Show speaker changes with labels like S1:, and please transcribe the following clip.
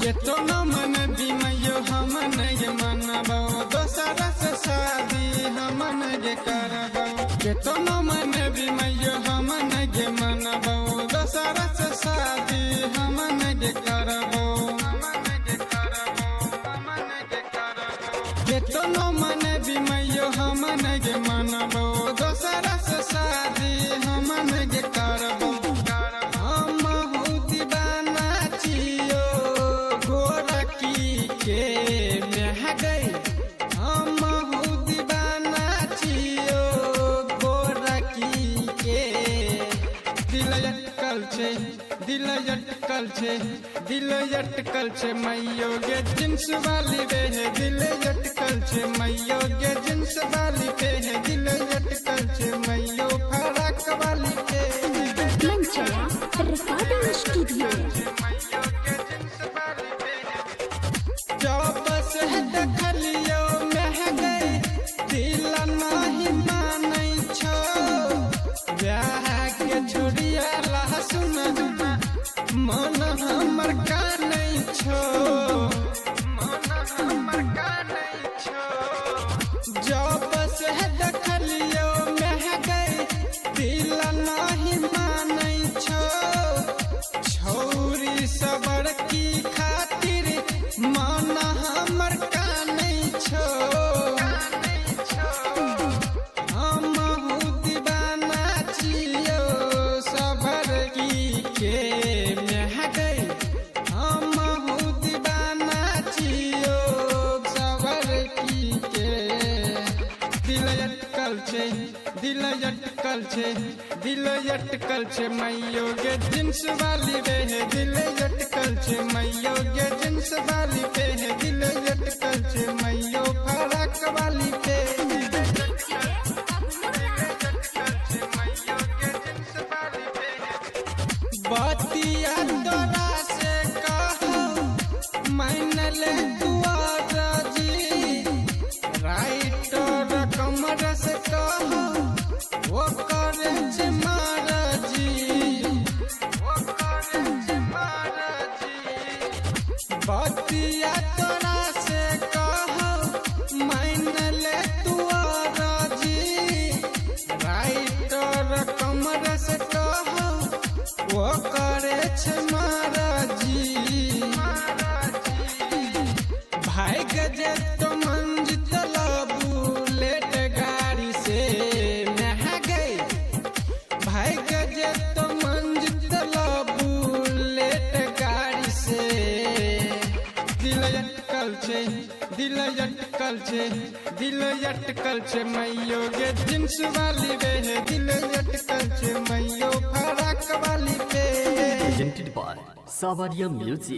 S1: केतनो मन बीमयो हम नहीं मनबो दोसरा से शादी हम नहीं करबो। केतनो मन बीमयो हम नहीं मनबो दोसरा से शादी हम नहीं करबो। केतनो मन बीमयो हम नहीं मनबो दोसरा से शादी हम नहीं करबो। दिल अटकल छे मैयो गे जिन्स वाली वे है। दिल अटकल छे मैयो गे जिन्स वाली पे है। दिल अटकल छे मैयो फराक वाली पे
S2: मंचला रिकॉर्डिंग स्टूडियो।
S1: जब से देखलियो मह गई दिल नहीं मानै छो। ब्याह के छोड़िया लहसुन मन हमर का नहीं छो। मन हमर का नहीं छो। जब से देखलियो मह गई दिल नहीं मानै छो। छौरी सबर की खातिर मन हमर का नहीं छो। हम दीवाना छियो सबर की के दिल अटकल छे मैयो गे जिन्स वाली वे है। दिल अटकल छे मैयो गे जिन्स वाली पे है। दिल अटकल छे मैयो फराक वाली पे बतिया तोरा से कहो मान ले दुआरा जी। राइटर कमर से कहो वो करे छे महाराजी। वो करे छे महाराजी। बतिया तोरा से कहो मान ले दुआरा जी। राइटर कमर से कहो वो करे छे महाराजी। भाई गजे तो मंजित बुलेट गाड़ी से मह गई। भाई गजे तो मंजित बुलेट गाड़ी से दिल अटकल छे। दिल अटकल छे। दिल अटकल छे मैयो गे जिन्स वाली वे है। दिल अटकल छे मैयो फराक वाली पे
S3: presented by Savaria Music।